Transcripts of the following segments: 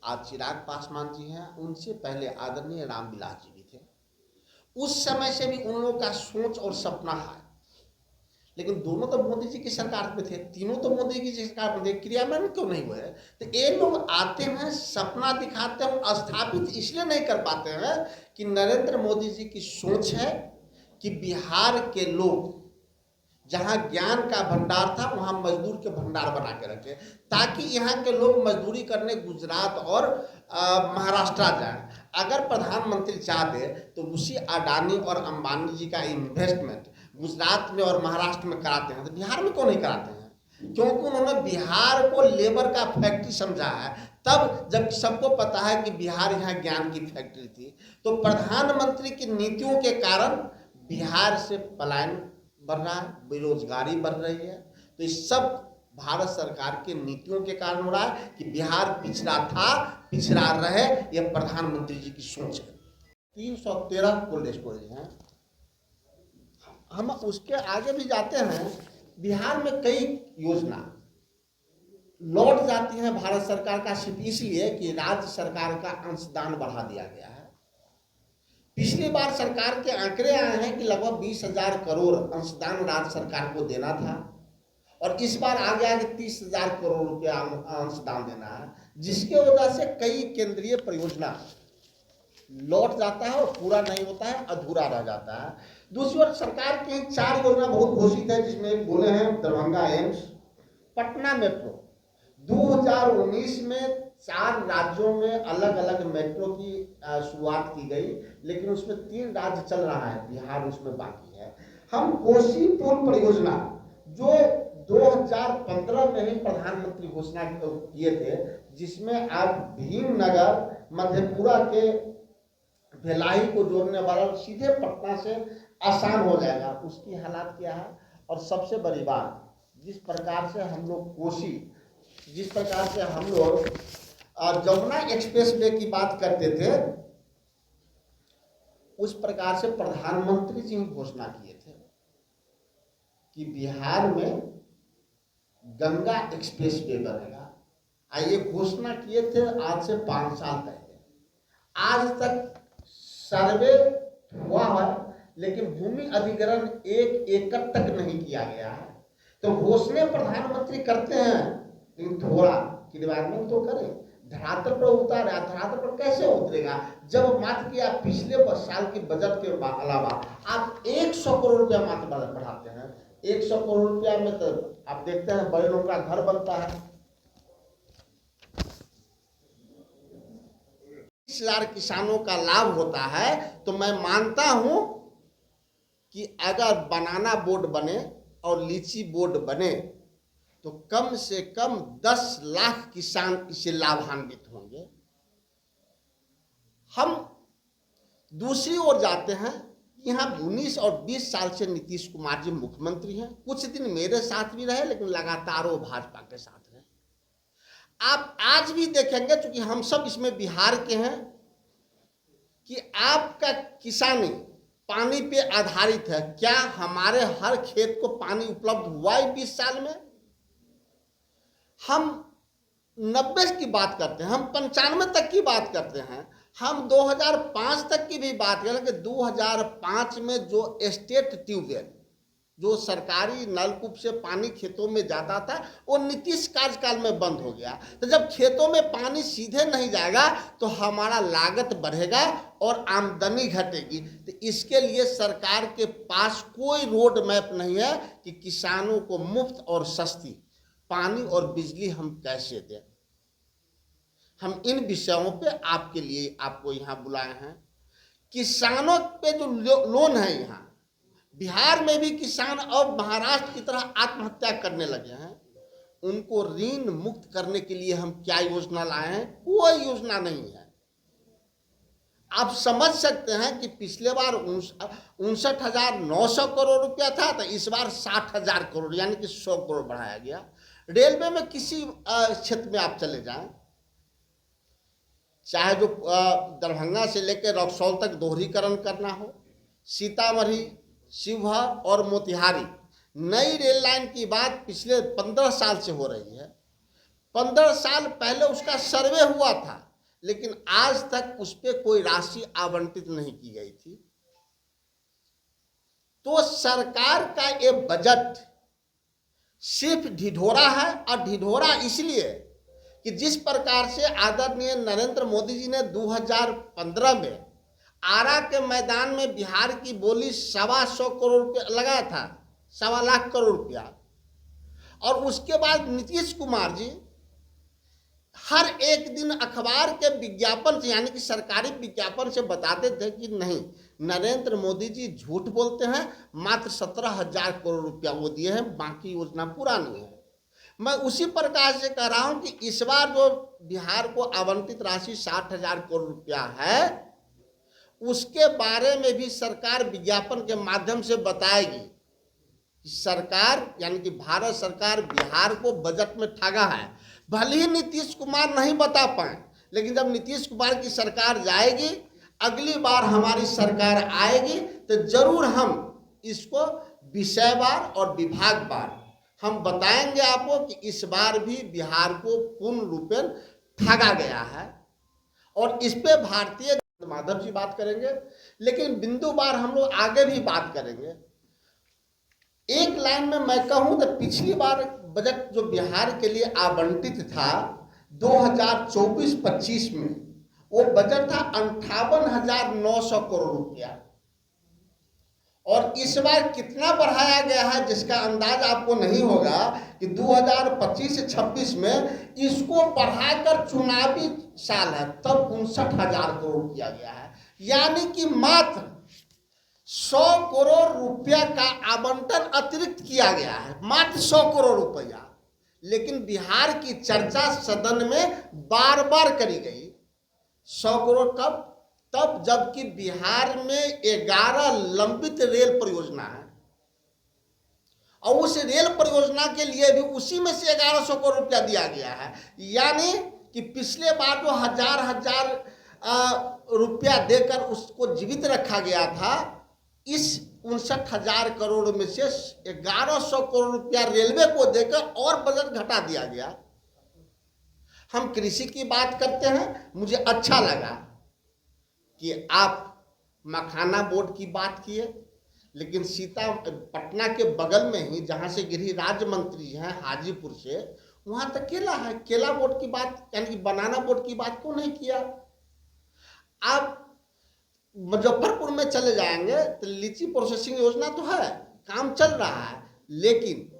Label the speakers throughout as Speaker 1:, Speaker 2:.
Speaker 1: आज चिराग पासवान जी हैं, उनसे पहले आदरणीय रामविलास जी भी थे। उस समय से भी उन लोगों का सोच और सपना है, लेकिन दोनों तो मोदी जी की सरकार में थे, तीनों तो मोदी जी की सरकार में थे, क्रियान्वयन क्यों नहीं हुए? तो ये लोग आते हैं, सपना दिखाते हैं, स्थापित इसलिए नहीं कर पाते हैं कि नरेंद्र मोदी जी की सोच है कि बिहार के लोग जहाँ ज्ञान का भंडार था वहाँ मजदूर के भंडार बना के रखे, ताकि यहाँ के लोग मजदूरी करने गुजरात और महाराष्ट्र जाएं। अगर प्रधानमंत्री चाहते तो उसी अडानी और अंबानी जी का इन्वेस्टमेंट गुजरात में और महाराष्ट्र में कराते हैं, तो बिहार में क्यों नहीं कराते हैं? क्योंकि उन्होंने बिहार को लेबर का फैक्ट्री समझा है। तब जब सबको पता है कि बिहार यहाँ ज्ञान की फैक्ट्री थी, तो प्रधानमंत्री की नीतियों के कारण बिहार से पलायन बढ़ रहा है, बेरोजगारी बढ़ रही है। तो इस सब भारत सरकार के नीतियों के कारण हो रहा है कि बिहार पिछड़ा था, पिछड़ा रहे, यह प्रधानमंत्री जी की सोच है। 313 कोल्ड स्टोरेज हैं। हम उसके आगे भी जाते हैं, बिहार में कई योजना लौट जाती हैं भारत सरकार का सिर्फ इसलिए कि राज्य सरकार का अंशदान बढ़ा दिया गया है। पिछली बार सरकार के आंकड़े आए हैं कि लगभग 20,000 करोड़ अंशदान राज्य सरकार को देना था, और इस बार आ गया कि 30,000 करोड़ रुपया अंशदान देना है, जिसके वजह से कई केंद्रीय परियोजना लौट जाता है और पूरा नहीं होता है, अधूरा रह जाता है। दूसरी ओर सरकार की 4 योजना बहुत घोषित है, जिसमें बोले हैं दरभंगा एम्स, पटना मेट्रो। 2019 में 4 राज्यों में अलग अलग मेट्रो की शुरुआत की गई, लेकिन उसमें 3 राज्य चल रहा है, बिहार उसमें बाकी है। हम कोसी पुल परियोजना जो 2015 में ही प्रधानमंत्री घोषणा किए थे, जिसमें आज भीमनगर मधेपुरा के भिलाई को जोड़ने वाला सीधे पटना से आसान हो जाएगा, उसकी हालात क्या है? और सबसे बड़ी बात, जिस प्रकार से हम लोग जमुना एक्सप्रेस वे की बात करते थे, उस प्रकार से प्रधानमंत्री जी घोषणा किए थे कि बिहार में गंगा एक्सप्रेस वे बनेगा। ये घोषणा किए थे आज से 5 साल पहले। आज तक सर्वे हुआ है, लेकिन भूमि अधिग्रहण 1 एकड़ तक नहीं किया गया है। तो घोषणा प्रधानमंत्री करते हैं, लेकिन थोड़ा क्रियान्वयन तो करें, धरातल पर उतारे। धरातल पर कैसे उतरेगा जब मात्र कि आप पिछले साल के बजट के अलावा आप 100 करोड़ रुपया मात्र बढ़ाते हैं। 100 करोड़ रुपया में तो आप देखते हैं बड़े लोगों का घर बनता है। 20,000 किसानों का लाभ होता है, तो मैं मानता हूं कि अगर बनाना बोर्ड बने और लीची बोर्ड बने तो कम से कम 10 लाख किसान इससे लाभान्वित होंगे। हम दूसरी ओर जाते हैं, यहाँ 19 और 20 साल से नीतीश कुमार जी मुख्यमंत्री हैं। कुछ दिन मेरे साथ भी रहे, लेकिन लगातार वो भाजपा के साथ रहे। आप आज भी देखेंगे, चूंकि हम सब इसमें बिहार के हैं, कि आपका किसानी पानी पे आधारित है। क्या हमारे हर खेत को पानी उपलब्ध हुआ है 20 साल में? हम 90 की बात करते हैं, हम 95 तक की बात करते हैं, हम 2005 तक की भी बात करें कि 2005 में जो स्टेट ट्यूबवेल, जो सरकारी नलकूप से पानी खेतों में जाता था, वो नीतीश कार्यकाल में बंद हो गया। तो जब खेतों में पानी सीधे नहीं जाएगा तो हमारा लागत बढ़ेगा और आमदनी घटेगी। तो इसके लिए सरकार के पास कोई रोड मैप नहीं है कि किसानों को मुफ्त और सस्ती पानी और बिजली हम कैसे दें। हम इन विषयों पे आपके लिए आपको यहाँ बुलाए हैं। किसानों पे जो लोन है, यहाँ बिहार में भी किसान अब महाराष्ट्र की तरह आत्महत्या करने लगे हैं, उनको ऋण मुक्त करने के लिए हम क्या योजना लाए हैं? कोई योजना नहीं है। आप समझ सकते हैं कि पिछले बार 59,900 करोड़ रुपया था, तो इस बार 60,000 करोड़ यानी कि 100 करोड़ बढ़ाया गया। रेलवे में किसी क्षेत्र में आप चले जाएं, चाहे जो दरभंगा से लेकर रक्सौल तक दोहरीकरण करना हो, सीतामढ़ी, शिवहर और मोतिहारी, नई रेल लाइन की बात पिछले 15 साल से हो रही है। 15 साल पहले उसका सर्वे हुआ था, लेकिन आज तक उस पर कोई राशि आवंटित नहीं की गई थी। तो सरकार का ये बजट सिर्फ ढिढोरा है, और ढिढोरा इसलिए कि जिस प्रकार से आदरणीय नरेंद्र मोदी जी ने 2015 में आरा के मैदान में बिहार की बोली 125 करोड़ रुपया लगाया था, 1.25 लाख करोड़ रुपया, और उसके बाद नीतीश कुमार जी हर एक दिन अखबार के विज्ञापन से, यानी कि सरकारी विज्ञापन से बताते थे कि नहीं, नरेंद्र मोदी जी झूठ बोलते हैं, मात्र 17,000 करोड़ रुपया वो दिए हैं, बाकी योजना पूरा नहीं है। मैं उसी प्रकार से कह रहा हूं कि इस बार जो बिहार को आवंटित राशि 60,000 करोड़ रुपया है, उसके बारे में भी सरकार विज्ञापन के माध्यम से बताएगी कि सरकार, यानी कि भारत सरकार बिहार को बजट में ठगा है। भले ही नीतीश कुमार नहीं बता पाए, लेकिन जब नीतीश कुमार की सरकार जाएगी, अगली बार हमारी सरकार आएगी, तो जरूर हम इसको विषयवार और विभागवार हम बताएंगे आपको कि इस बार भी बिहार को पूर्ण रूपेण ठगा गया है। और इस पे भारतीय माधव जी बात करेंगे, लेकिन बिंदुवार हम लोग आगे भी बात करेंगे। एक लाइन में मैं कहूं तो पिछली बार बजट जो बिहार के लिए आवंटित था 2024-25 में, वो बजट था 58,900 करोड़ रुपया, और इस बार कितना बढ़ाया गया है जिसका अंदाज आपको नहीं होगा कि 2025-26 में इसको बढ़ाकर चुनावी साल है तब 59,000 करोड़ किया गया है, यानी कि मात्र 100 करोड़ रुपया का आवंटन अतिरिक्त किया गया है, मात्र 100 करोड़ रुपया। लेकिन बिहार की चर्चा सदन में बार बार करी गई। 100 करोड़ कब? तब जबकि बिहार में 11 लंबित रेल परियोजना है, और उस रेल परियोजना के लिए भी उसी में से 1100 करोड़ रुपया दिया गया है। यानी कि पिछले बार जो हजार रुपया देकर उसको जीवित रखा गया था, इस 59,000 करोड़ में से 1100 करोड़ रुपया रेलवे को देकर और बजट घटा दिया गया। हम कृषि की बात करते हैं, मुझे अच्छा लगा कि आप मखाना बोर्ड की बात किए, लेकिन पटना के बगल में ही जहां से गृह राज्य मंत्री हैं हाजीपुर से, वहां तक केला है, केला बोर्ड की बात, यानी कि बनाना बोर्ड की बात क्यों नहीं किया? आप मुजफ्फरपुर में चले जाएंगे तो लीची प्रोसेसिंग योजना तो है, काम चल रहा है, लेकिन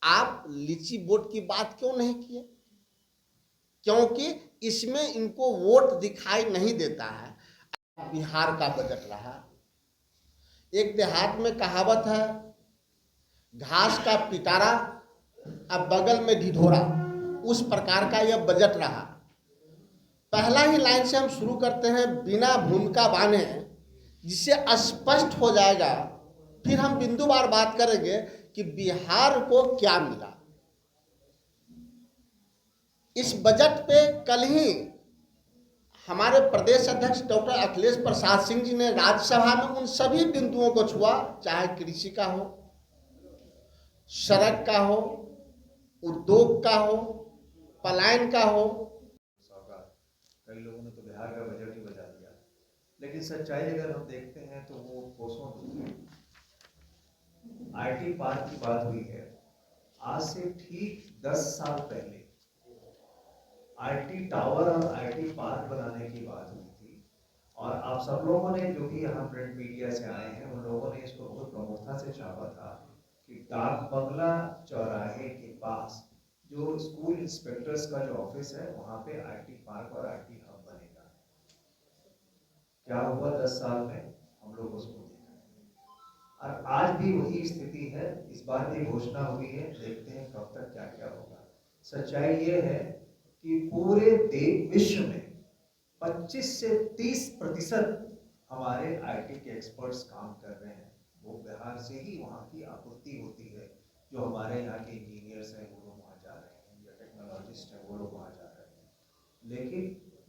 Speaker 1: आप लीची बोर्ड की बात क्यों नहीं किए? क्योंकि इसमें इनको वोट दिखाई नहीं देता है। बिहार का बजट रहा, एक देहात में कहावत है, घास का पिटारा अब बगल में ढिढोरा, उस प्रकार का यह बजट रहा। पहला ही लाइन से हम शुरू करते हैं, बिना भूमिका बांधे, जिससे स्पष्ट हो जाएगा, फिर हम बिंदुवार बात करेंगे कि बिहार को क्या मिला। इस बजट पे कल ही हमारे प्रदेश अध्यक्ष डॉक्टर अखिलेश प्रसाद सिंह जी ने राज्यसभा में उन सभी बिंदुओं को छुआ, चाहे कृषि का हो, सड़क का हो, उद्योग का हो, पलायन का हो।
Speaker 2: कई लोगों ने तो बिहार का बजट ही बजा दिया, लेकिन सच्चाई अगर हम देखते हैं तो वो कोसों दूर है। आईटी पार्क की बात हुई है, आज से ठीक 10 साल पहले आईटी टावर और आईटी पार्क बनाने की बात हुई थी, और आप सब लोगों ने जो भी यहाँ प्रिंट मीडिया से आए हैं उन लोगों ने इसको बहुत प्रमुखता से छापा था कि डाक बंगला चौराहे के पास जो स्कूल इंस्पेक्टर्स का जो ऑफिस है वहाँ पे आईटी पार्क और आईटी हब बनेगा। क्या हुआ 10 साल में? हम लोग उसको देखा, और आज भी वही स्थिति है। इस बार भी घोषणा हुई है, देखते हैं कब तक क्या क्या होगा। सच्चाई ये है कि पूरे विश्व में 25 से 30% हमारे आईटी के एक्सपर्ट्स काम कर रहे हैं, वो बिहार से ही वहाँ की आपूर्ति होती है। जो हमारे यहाँ के इंजीनियर्स हैं वो लोग वहाँ जा रहे हैं, या टेक्नोलॉजिस्ट हैं वो लोग वहाँ जा रहे हैं। लेकिन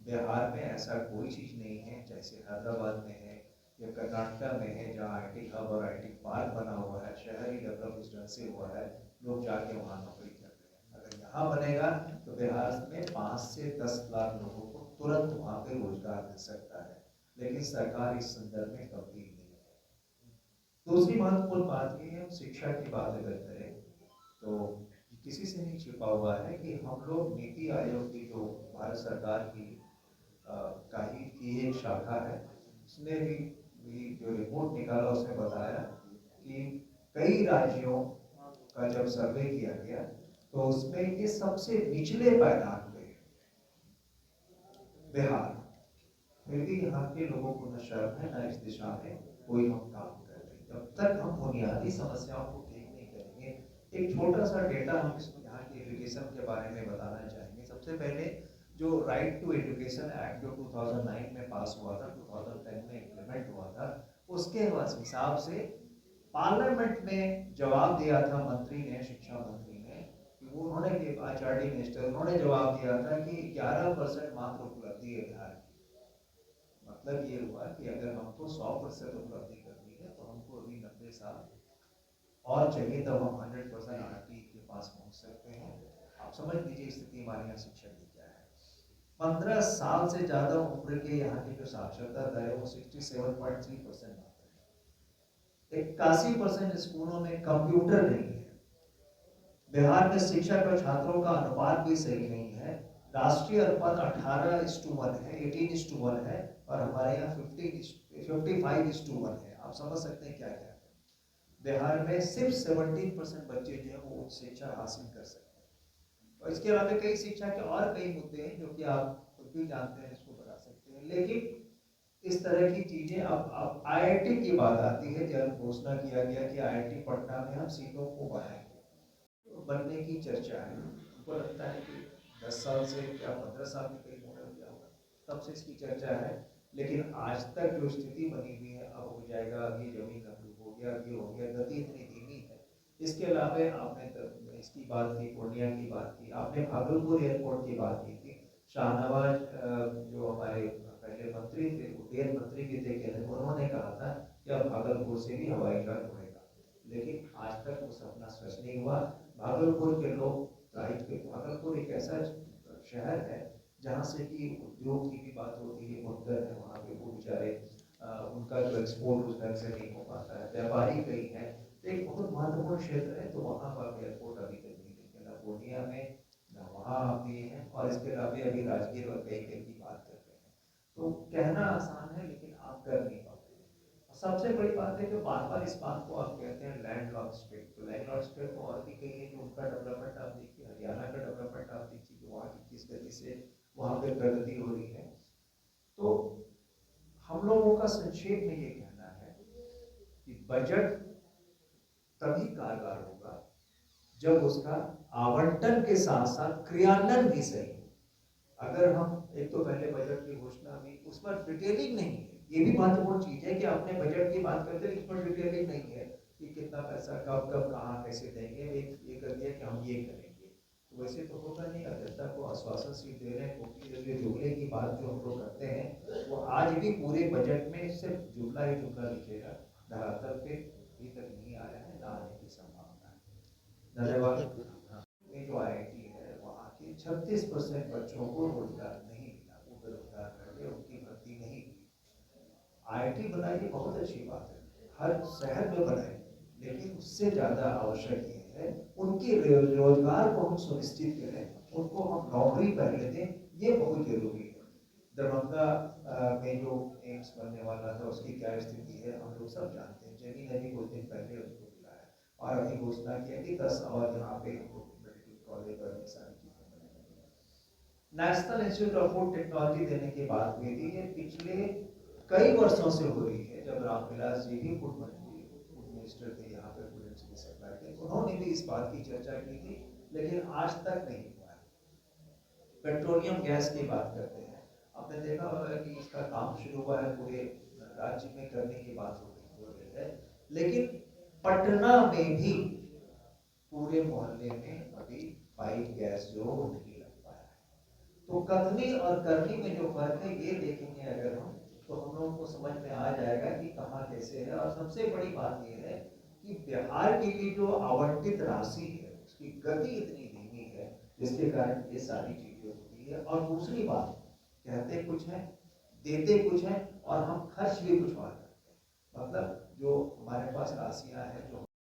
Speaker 2: बिहार में ऐसा कोई चीज़ नहीं है जैसे हैदराबाद में है या कर्नाटक में है, जहाँ आईटी हब और आईटी पार्क बना हुआ है, शहरी डेवलप इस ढंग से हुआ है, लोग जाके वहाँ नौकरी कर रहे हैं। अगर यहाँ बनेगा तो बिहार में 5 से 10 लाख लोगों को तुरंत वहाँ पे रोजगार मिल सकता है, लेकिन सरकार इस संदर्भ में गंभीर नहीं है। दूसरी महत्वपूर्ण बात ये है, शिक्षा की बात अगर करें तो किसी से नहीं छिपा हुआ है कि हम लोग नीति आयोग की जो भारत सरकार की की एक शाखा है, उसने भी जो रिपोर्ट निकाला उसमें बताया कि कई राज्यों का जब सर्वे किया गया तो उसमें ये सबसे निचले पायदान पे बिहार, फिर भी यहाँ के लोगों को न शर्म है न इस दिशा में कोई हम काम कर रहे हैं। जब तक हम बुनियादी समस्याओं को ठीक नहीं करेंगे, एक छोटा सा डेटा हम इस यहाँ की एजुकेशन के बारे में बताना चाहेंगे। सबसे पहले जो राइट टू एजुकेशन एक्ट जो 2009 में पास हुआ था, 2010 में इम्प्लीमेंट हुआ था, उसके हिसाब से पार्लियामेंट में जवाब दिया था मंत्री ने, शिक्षा मंत्री ने, कि वो उन्होंने आचार्य मिनिस्टर उन्होंने जवाब दिया था कि 11% मात्र उपलब्धि है बिहार की। मतलब ये हुआ कि अगर हमको 100% उपलब्धि करनी है तो हमको अभी 90 साल और चाहिए, तब हम 100% आरटी के पास पहुंच सकते हैं। आप समझ लीजिए स्थिति हमारे यहाँ शिक्षा की क्या है। 15 साल से ज्यादा उम्र के यहाँ की जो साक्षरता दर है वो 67.3% मात्र है। 81% स्कूलों में कंप्यूटर नहीं है। बिहार में शिक्षक और छात्रों का अनुपात भी सही नहीं है। राष्ट्रीय अनुपात 18:1 है, 18:1 है, और हमारे यहाँ 55:1 है। आप समझ सकते हैं क्या क्या है। बिहार में सिर्फ 17% बच्चे जो है वो उच्च शिक्षा हासिल कर सकते हैं। और इसके अलावा कई शिक्षा के और कई मुद्दे हैं जो कि आप खुद भी जानते हैं, इसको बता सकते हैं। लेकिन इस तरह की चीजें अब आईआईटी की बात आती है, जब घोषणा किया गया कि आईआईटी पटना में हम सीटों को बढ़ाएंगे, तो बनने की चर्चा है। हमको लगता है कि 10 साल से या 15 साल में कई मॉडल क्या होगा, तब से इसकी चर्चा है। लेकिन आज तक जो स्थिति बनी हुई है, अब हो जाएगा, अभी जमीन अप्रूव हो गया, ये हो गया, गति इतनी धीमी है। इसके अलावा आपने इसकी बात की, पूर्णिया की बात की, आपने भागलपुर एयरपोर्ट की बात की थी। शाहनवाज जो हमारे पहले मंत्री थे, उड्डयन मंत्री भी थे, उन्होंने कहा था कि अब भागलपुर से भी हवाई जहाज उड़ेगा, लेकिन आज तक वो सपना सच नहीं हुआ। भागलपुर के लोग, भागलपुर एक ऐसा शहर है जहाँ से कि उद्योग की भी बात होती है, बुनकर है वहाँ पे, वो बेचारे उनका जो एक्सपोर्ट उस ढंग से नहीं हो पाता है। व्यापारी कई हैं, एक बहुत महत्वपूर्ण क्षेत्र है, तो वहाँ पर एयरपोर्ट अभी तक नहीं दिखे, न पूर्णिया में न वहाँ अभी है। और इसके अलावा अभी राजगीर और कई कई की बात कर रहे हैं। तो कहना आसान है लेकिन आप कर नहीं पाते। सबसे बड़ी बात है कि बार बार इस बात को आप कहते हैं लैंडलॉक्ड स्टेट, तो लैंडलॉक्ड स्टेट को और भी कहीं है कि उनका डेवलपमेंट आप देखिए, हरियाणा का डेवलपमेंट आप देखिए कि वहाँ की किस गति से वहाँ पे प्रगति हो रही है। तो हम लोगों का संक्षेप में ये कहना है कि बजट तभी कारगर होगा जब उसका आवंटन के साथ साथ क्रियान्वयन भी सही हो। अगर हम एक तो पहले बजट की घोषणा भी, उस पर डिटेलिंग नहीं है, ये भी महत्वपूर्ण चीज है कि आपने बजट की बात करते हैं, इस पर डिटेलिंग नहीं है कि कितना पैसा कब कब कहाँ कैसे देंगे। एक ये कर दिया कि हम ये करेंगे, तो वैसे तो होगा नहीं। जनता को आश्वासन सिर्फ दे रहे हैं, क्योंकि जुमले की बात जो हम लोग करते हैं वो आज भी पूरे बजट में सिर्फ जुमला ही जुमला लिखेगा, धरातल पे अभी तक नहीं आया है, ना आने की संभावना है। धन्यवाद। ये जो आईआईटी है वहाँ के 36% बच्चों को रोजगार नहीं मिला, वो बेरोजगार रह गए, उनकी भर्ती नहीं हुई। आईआईटी बनाइए, बहुत अच्छी बात है, हर शहर में बनाए, लेकिन उससे ज्यादा आवश्यक ये है उनके रोजगार को हम सुनिश्चित करें, उनको हम नौकरी पहले दें, ये बहुत जरूरी है। दरभंगा में जो एम्स बनने वाला था उसकी क्या स्थिति है हम लोग सब जानते हैं। जमीन अभी कुछ दिन पहले उसको मिला है और अभी घोषणा किया कि 10 और यहाँ पे मेडिकल कॉलेज और सारी चीजें बनेंगी। National institute of food technology देने की बात हुई थी, ये पिछले कई वर्षों से हो रही है। जब रामविलास जी भी फूड मिनिस्टर थे, यहाँ पे फूड इंडस्ट्री सप्लाई थे, उन्होंने भी इस बात की चर्चा की थी, लेकिन आज तक नहीं हुआ है। पेट्रोलियम गैस की बात करते हैं, आपने देखा होगा कि इसका काम शुरू हुआ है, पूरे राज्य में करने की बात हो रही है, लेकिन पटना में भी पूरे मोहल्ले में अभी पाइप गैस जो नहीं लग पाया है। तो कथनी और करनी में जो फर्क है ये देखेंगे अगर हम, तो हम लोगों को समझ में आ जाएगा कि कहाँ कैसे है। और सबसे बड़ी बात ये है कि बिहार के लिए जो आवंटित राशि है उसकी गति इतनी धीमी है, जिसके कारण ये सारी चीजें होती है। और दूसरी बात कि कहते कुछ है, देते कुछ है और हम खर्च भी कुछ और करते हैं। मतलब जो हमारे पास राशियां हैं, जो